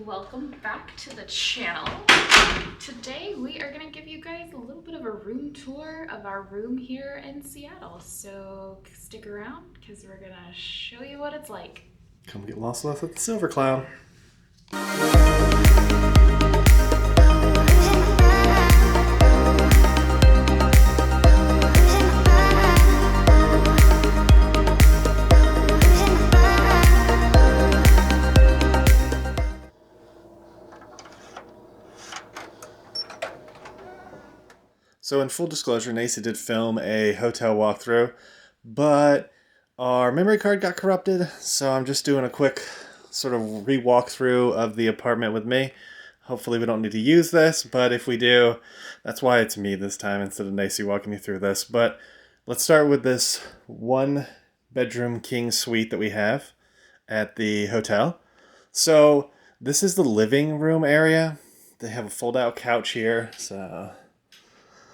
Welcome back to the channel. Today we are going to give you guys a little bit of a room tour of our room here in Seattle. So stick around because we're going to show you what it's like. Come get lost with us at the Silver Cloud. So in full disclosure, Nacy did film a hotel walkthrough, but our memory card got corrupted, so I'm just doing a quick sort of re-walkthrough of the apartment with me. Hopefully we don't need to use this, but if we do, that's why it's me this time instead of Nacy walking me through this. But let's start with this one bedroom king suite that we have at the hotel. So this is the living room area. They have a fold-out couch here, so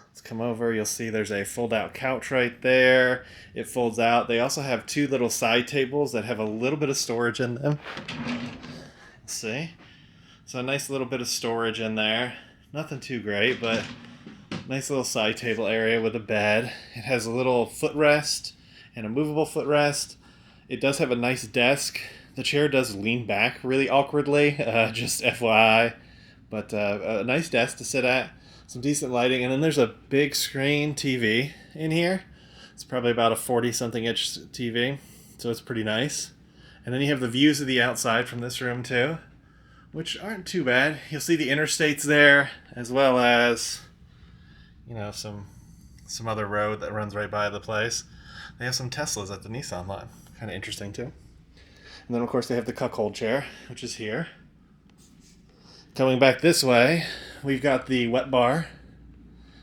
let's come over. You'll see there's a fold-out couch right there. It folds out. They also have two little side tables that have a little bit of storage in them. Let's see. So a nice little bit of storage in there. Nothing too great, but nice little side table area with a bed. It has a little footrest and a movable footrest. It does have a nice desk. The chair does lean back really awkwardly, just FYI. But a nice desk to sit at. Some decent lighting, and then there's a big screen TV in here. It's probably about a 40-something inch TV, so it's pretty nice. And then you have the views of the outside from this room too, which aren't too bad. You'll see the interstates there, as well as, you know, some other road that runs right by the place. They have some Teslas at the Nissan lot. Kind of interesting too. And then of course they have the cuckold chair, which is here. Coming back this way, we've got the wet bar.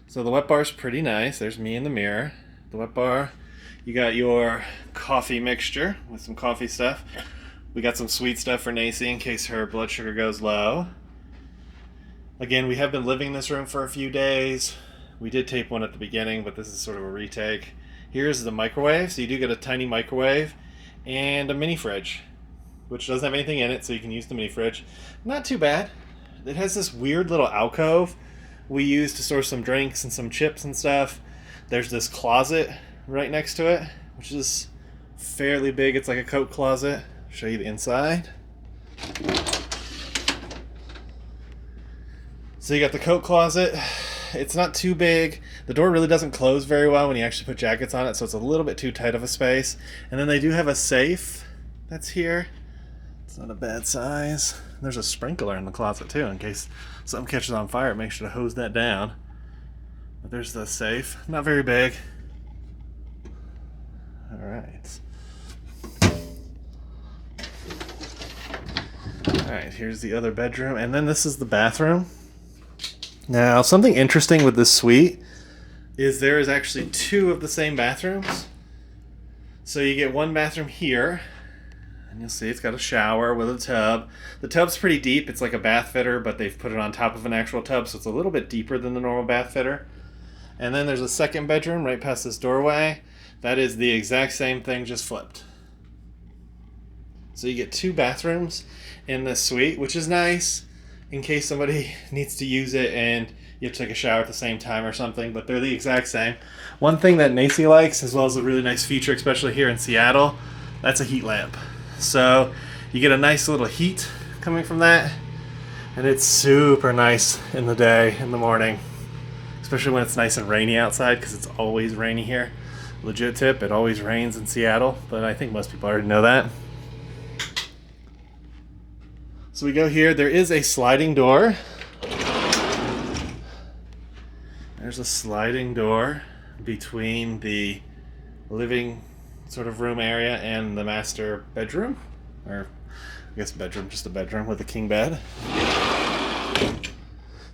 So the wet bar's pretty nice. There's me in the mirror. The wet bar. You got your coffee mixture with some coffee stuff. We got some sweet stuff for Nacy in case her blood sugar goes low. Again, we have been living in this room for a few days. We did tape one at the beginning, but this is sort of a retake. Here's the microwave. So you do get a tiny microwave and a mini fridge, which doesn't have anything in it, so you can use the mini fridge. Not too bad. It has this weird little alcove we use to store some drinks and some chips and stuff. There's this closet right next to it, which is fairly big. It's like a coat closet. I'll show you the inside. So you got the coat closet. It's not too big. The door really doesn't close very well when you actually put jackets on it, so it's a little bit too tight of a space. And then they do have a safe that's here. It's not a bad size. There's a sprinkler in the closet too, in case something catches on fire. Make sure to hose that down. But there's the safe. Not very big. Alright. Alright, here's the other bedroom. And then this is the bathroom. Now, something interesting with this suite is there is actually two of the same bathrooms. So you get one bathroom here. And you'll see it's got a shower with a tub. The tub's pretty deep. It's like a bath fitter, but they've put it on top of an actual tub, so it's a little bit deeper than the normal bath fitter. And then there's a second bedroom right past this doorway. That is the exact same thing, just flipped. So you get two bathrooms in this suite, which is nice in case somebody needs to use it and you have to take a shower at the same time or something, but they're the exact same. One thing that Nacy likes, as well as a really nice feature, especially here in Seattle, that's a heat lamp. So you get a nice little heat coming from that, and it's super nice in the day, in the morning, especially when it's nice and rainy outside, because it's always rainy here. Legit tip, it always rains in Seattle, but I think most people already know that. So we go here. There is a sliding door. There's a sliding door between the living sort of room area and the master bedroom, or I guess bedroom, just a bedroom with a king bed.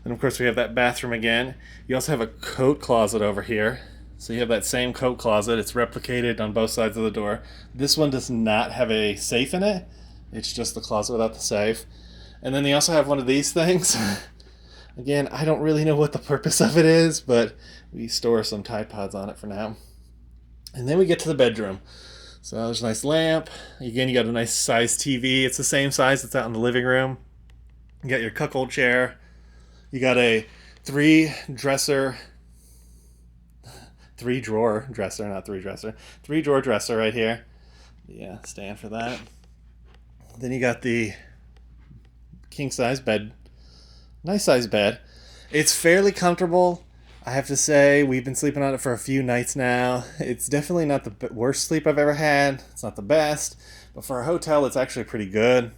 Then of course we have that bathroom again. You also have a coat closet over here. So you have that same coat closet. It's replicated on both sides of the door. This one does not have a safe in it. It's just the closet without the safe. And then they also have one of these things. Again, I don't really know what the purpose of it is, but we store some Tide Pods on it for now. And then we get to the bedroom. So there's a nice lamp. Again, you got a nice size TV. It's the same size that's out in the living room. You got your cuckold chair. You got a three drawer dresser right here. Yeah, stand for that. Then you got the king size bed. Nice size bed. It's fairly comfortable. I have to say, we've been sleeping on it for a few nights now. It's definitely not the worst sleep I've ever had. It's not the best, but for a hotel, it's actually pretty good.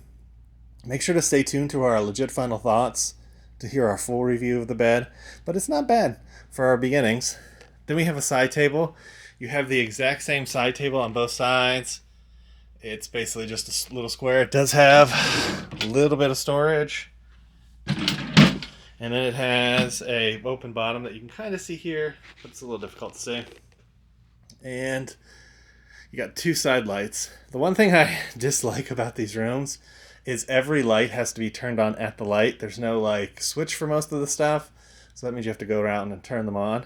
Make sure to stay tuned to our legit final thoughts to hear our full review of the bed, but it's not bad for our beginnings. Then we have a side table. You have the exact same side table on both sides. It's basically just a little square. It does have a little bit of storage. And then it has a open bottom that you can kind of see here, but it's a little difficult to see. And you got two side lights. The one thing I dislike about these rooms is every light has to be turned on at the light. There's no like switch for most of the stuff, so that means you have to go around and turn them on.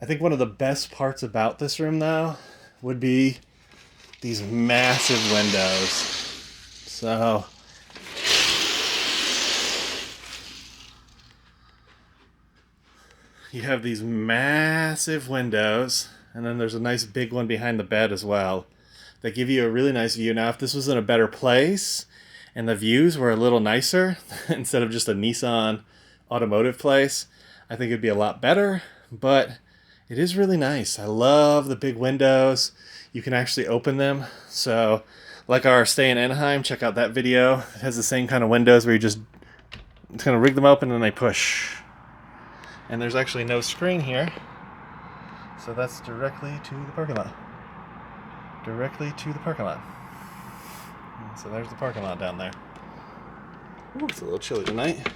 I think one of the best parts about this room though would be these massive windows. So you have these massive windows, and then there's a nice big one behind the bed as well that give you a really nice view. Now if this was in a better place and the views were a little nicer instead of just a Nissan automotive place, I think it'd be a lot better, but it is really nice. I love the big windows. You can actually open them. So like our stay in Anaheim, check out that video. It has the same kind of windows where you just kind of rig them open and they push. And there's actually no screen here. So that's directly to the parking lot. Directly to the parking lot. So there's the parking lot down there. Ooh, it's a little chilly tonight.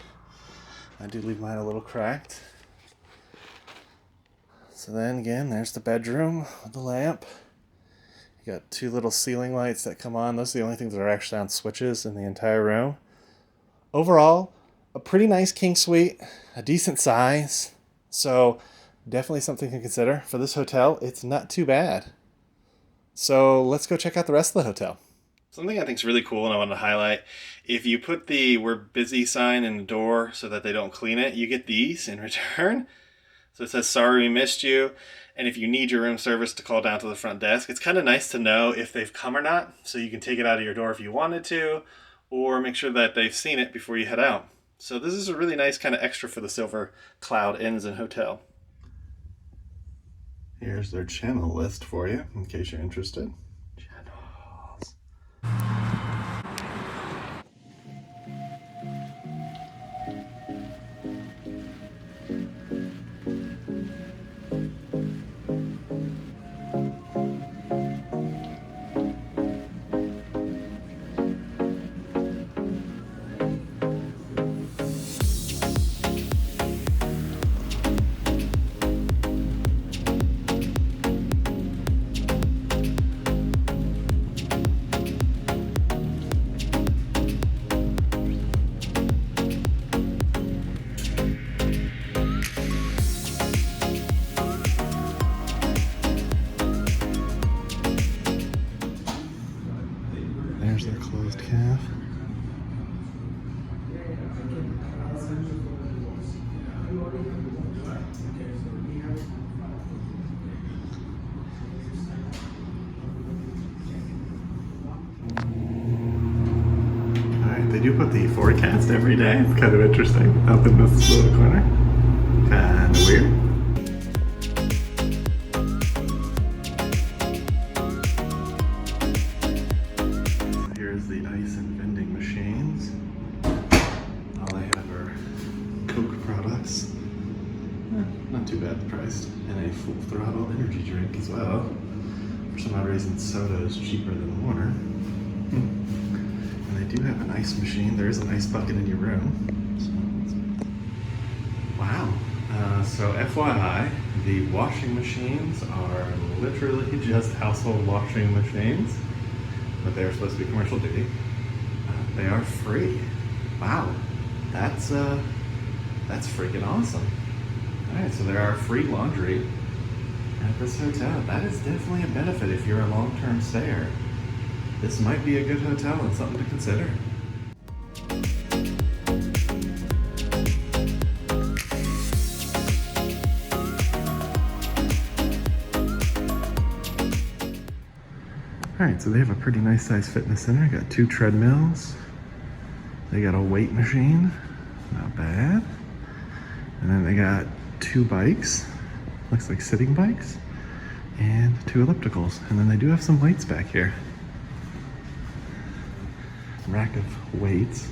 I do leave mine a little cracked. So then again, there's the bedroom with the lamp. You got two little ceiling lights that come on. Those are the only things that are actually on switches in the entire room. Overall, a pretty nice king suite, a decent size. So definitely something to consider. For this hotel, it's not too bad. So let's go check out the rest of the hotel. Something I think is really cool and I wanted to highlight, if you put the "we're busy" sign in the door so that they don't clean it, you get these in return. So it says, "Sorry we missed you." And if you need your room service to call down to the front desk, it's kind of nice to know if they've come or not. So you can take it out of your door if you wanted to, or make sure that they've seen it before you head out. So this is a really nice kind of extra for the Silver Cloud Inns and Hotel. Here's their channel list for you, in case you're interested. Channels. There's their closed calf. Alright, they do put the forecast every day. It's kind of interesting up in this little corner. Kind of weird. Here's the ice and vending machines. All I have are Coke products. Not too bad priced. And a full throttle energy drink as well. For some odd reason, soda is cheaper than water. And they do have an ice machine. There is an ice bucket in your room. Wow. So FYI, the washing machines are literally just household washing machines, but they're supposed to be commercial duty. They are free. Wow. That's freaking awesome. Alright, so there are free laundry at this hotel. That is definitely a benefit if you're a long-term stayer. This might be a good hotel and something to consider. Alright, so they have a pretty nice sized fitness center. Got 2 treadmills. They got a weight machine. Not bad. And then they got 2 bikes. Looks like sitting bikes. And 2 ellipticals. And then they do have some weights back here. Rack of weights.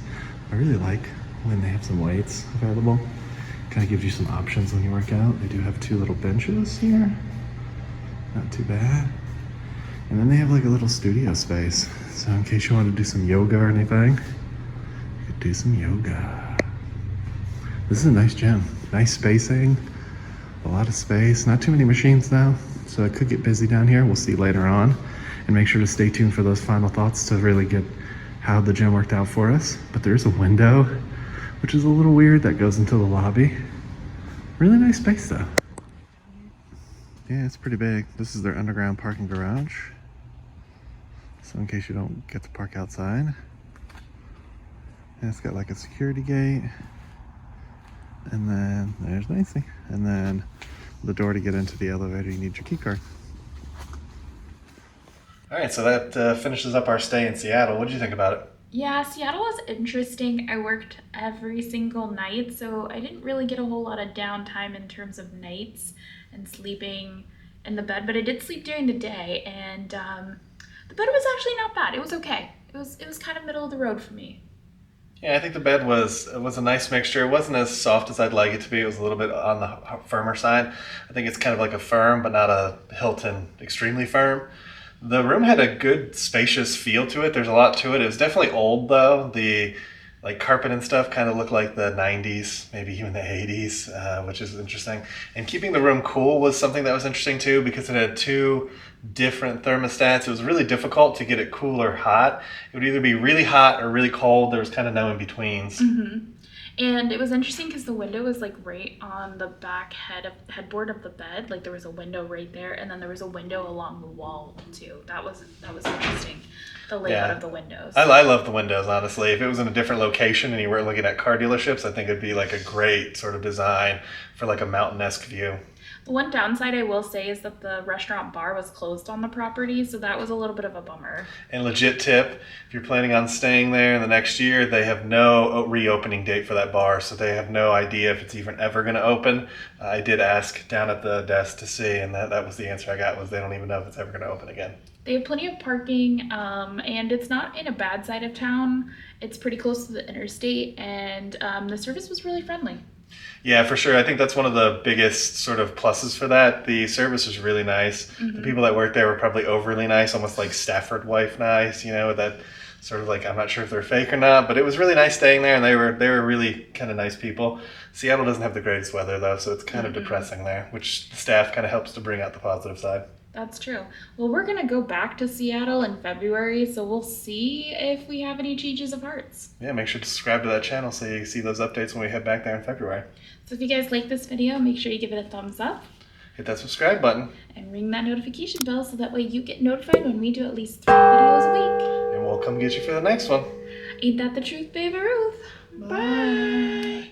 I really like when they have some weights available. Kind of gives you some options when you work out. They do have 2 little benches here. Not too bad. And then they have like a little studio space. So in case you want to do some yoga or anything, you could do some yoga. This is a nice gym. Nice spacing. A lot of space. Not too many machines though. So it could get busy down here. We'll see later on. And make sure to stay tuned for those final thoughts to really get how the gym worked out for us. But there's a window, which is a little weird, that goes into the lobby. Really nice space though. Yeah, it's pretty big. This is their underground parking garage. So in case you don't get to park outside. And it's got like a security gate. And then there's Nancy. And then the door to get into the elevator, you need your key card. All right, so that finishes up our stay in Seattle. What did you think about it? Yeah, Seattle was interesting. I worked every single night, so I didn't really get a whole lot of downtime in terms of nights and sleeping in the bed, but I did sleep during the day, and the bed was actually not bad. It was okay. It was kind of middle of the road for me. Yeah, I think the bed was a nice mixture. It wasn't as soft as I'd like it to be. It was a little bit on the firmer side. I think it's kind of like a firm, but not a Hilton extremely firm. The room had a good spacious feel to it. There's a lot to it. It was definitely old though. The like carpet and stuff kind of looked like the 90s, maybe even the 80s, which is interesting. And keeping the room cool was something that was interesting too, because it had 2 different thermostats. It was really difficult to get it cool or hot. It would either be really hot or really cold. There was kind of no in betweens. Mm-hmm. And it was interesting because the window was like right on the back headboard of the bed. Like there was a window right there, and then there was a window along the wall too. That was interesting. The layout of the windows. I love the windows, honestly. If it was in a different location and you weren't looking at car dealerships, I think it'd be like a great sort of design for like a mountain-esque view. The one downside I will say is that the restaurant bar was closed on the property, so that was a little bit of a bummer. And legit tip, if you're planning on staying there in the next year, they have no reopening date for that bar, so they have no idea if it's even ever going to open. I did ask down at the desk to see, and that was the answer I got, was they don't even know if it's ever going to open again. They have plenty of parking, and it's not in a bad side of town. It's pretty close to the interstate, and the service was really friendly. Yeah, for sure. I think that's one of the biggest sort of pluses for that. The service was really nice. Mm-hmm. The people that worked there were probably overly nice, almost like Stafford wife nice, you know, that sort of like, I'm not sure if they're fake or not, but it was really nice staying there, and they were really kind of nice people. Seattle doesn't have the greatest weather though, so it's kind of depressing there, which the staff kind of helps to bring out the positive side. That's true. Well, we're going to go back to Seattle in February, so we'll see if we have any changes of hearts. Yeah, make sure to subscribe to that channel so you see those updates when we head back there in February. So if you guys like this video, make sure you give it a thumbs up. Hit that subscribe button. And ring that notification bell so that way you get notified when we do at least 3 videos a week. And we'll come get you for the next one. Ain't that the truth, baby Ruth? Bye.